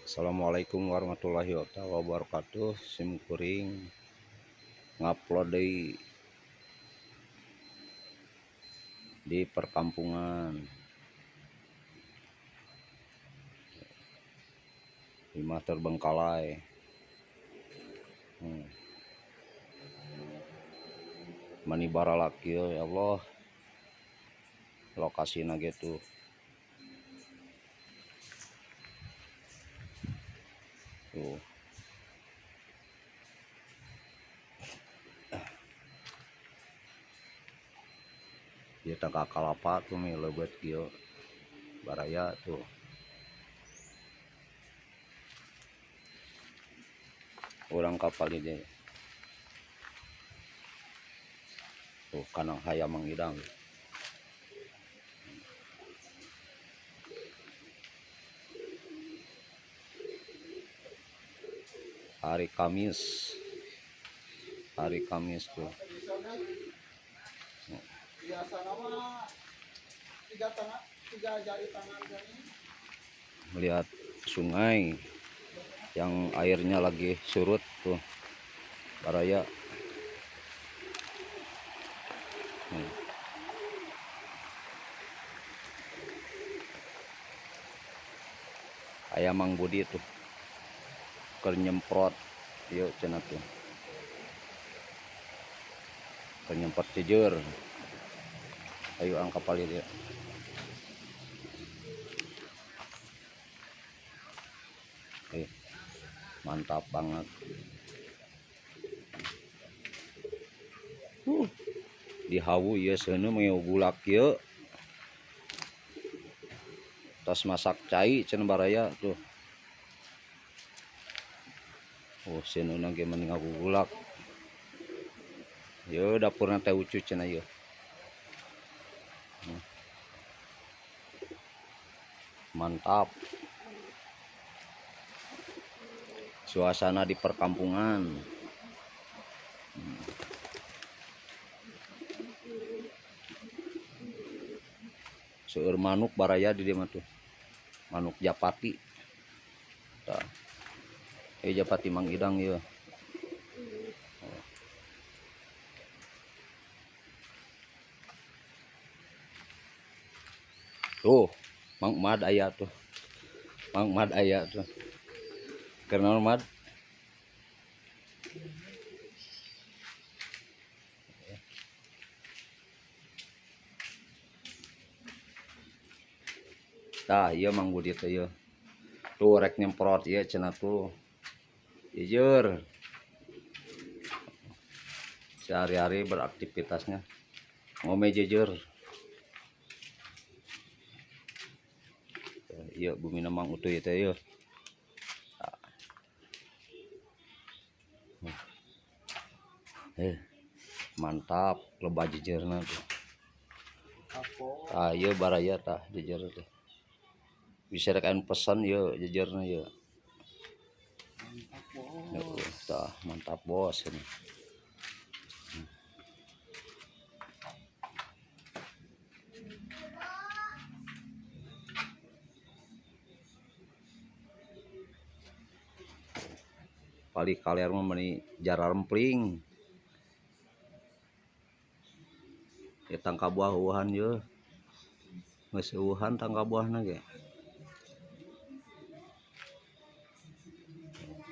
Assalamualaikum warahmatullahi wabarakatuh. Sim kuring ngupload di perkampungan di Terbengkalai. Mani baralaki ya Allah, lokasinya gitu. Tuh. Dia tangka kalapa tuh nih lebet kieu baraya tuh. Orang kapal ini tuh kanang hayam mangidang. Hari Kamis tuh. Melihat sungai yang airnya lagi surut tuh baraya. Ayam Mang Budi tuh kernyemprot yuk cenah tuh kernyemprot jujur. Ayo angkat paling dia. Mantap banget. Di hawu ya sana mau bulak ya. Tas masak cai cenah baraya tuh. Oh sana nage mending aku bulak. Yo dapurna teh ucu cenah ya. Mantap. Suasana di perkampungan. Seueur manuk baraya di dia mah tuh. Manuk Japati. Tah. Japati Mang Idang ya. Tuh, Mang Mad aya tuh. Mang Mad aya tuh. Karena Mad tah iya Mang Budi teh ya. Tuh rek nyemprot ya cenah tuh. Jujur. Sehari-hari beraktivitasnya ngome jujur. Iya bumi namang utuh itu ya. Mantap lebah jejerna tuh. Ah iya baraya tah jejer teh. Bisa rek anu pesan ya jejerna ya. Tah mantap bos ini. Pali kaliar mah meni jara rempling. Ya tangka buah-buahan ye. Geus eueuhan tangka buahna ge.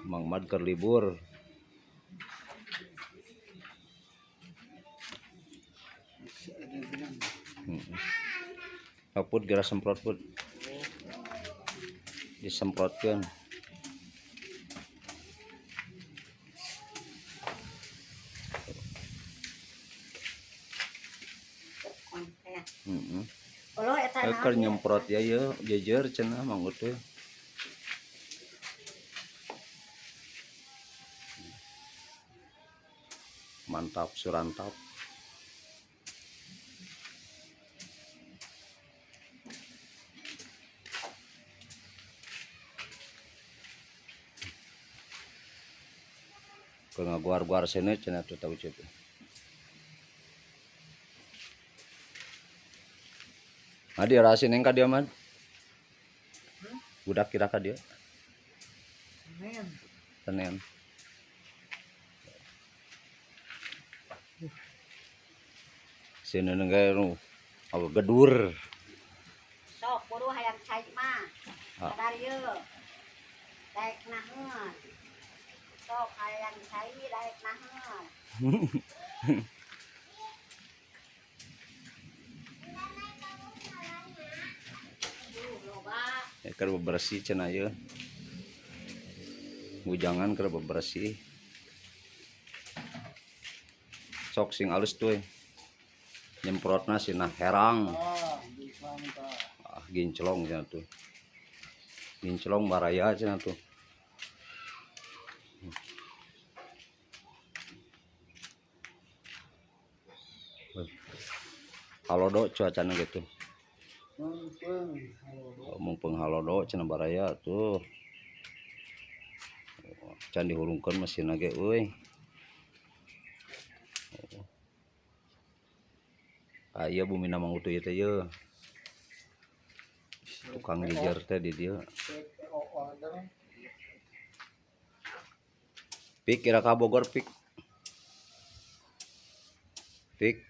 Mang Mad keur libur. Aput geura semprot put. Disemprotkeun. Keur nyemprot ya ye jejer cenah Mang Utuh. Mantap surantap. Keur ngaguar-guar sene cenah tuh tahu cenah. Adi rasin yang ka dia mah. Budak kira ka dia. Senin. Sini nengke nu agak gedur. Sok buru hayang cai mah. Ah. Sadar ye. Daek naheun. Sok hayang cai daek naheun. Loba. Keur bebersih cenah ieu. Bujangan keur bebersih. Sok sing alus tuh. Nyemprotna sina herang. Ginclong cenah tuh. Ginclong baraya cenah tuh. Halodo cuacana gitu. Mumpung halodo cenah baraya tuh. Can dihurungkeun mesinna ge euy. Aya bumina mangutu ieu teh yeuh. Tukang jejer teh di dieu. Pik kira ka Bogor pik. Pik.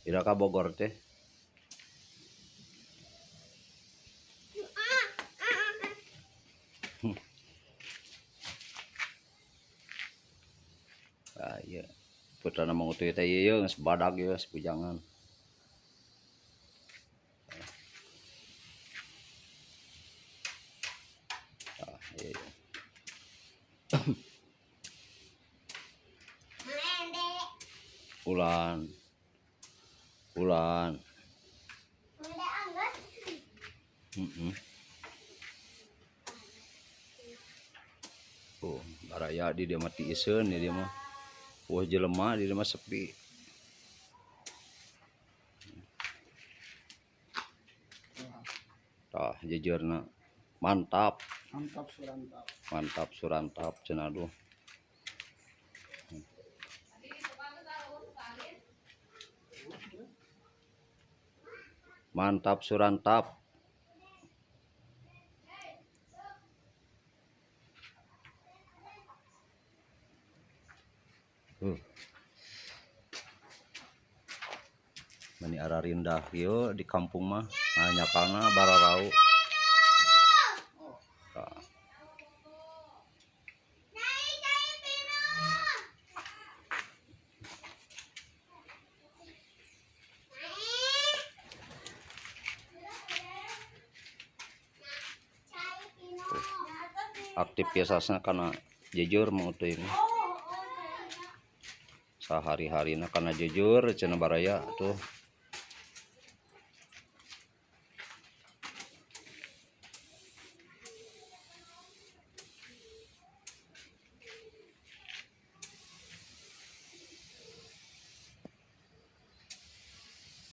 Kira ka Bogor teh. Ah iya. Putrana mangutu ieu teh ieu geus badag ieu sepujangan. Ah iya. Ulan. Oh, baraya di dia mati iseun di dia mah. Wah jelema di dia mah sepi. Tah jejerna mantap. Mantap surantap cenah duh. Mantap surantap. Mani ararindah ieu di kampung mah nyakalna bararau. Tah. Aktivitasna kana jujur mangutu ini. Sehari-harina kana jujur cenah baraya tuh.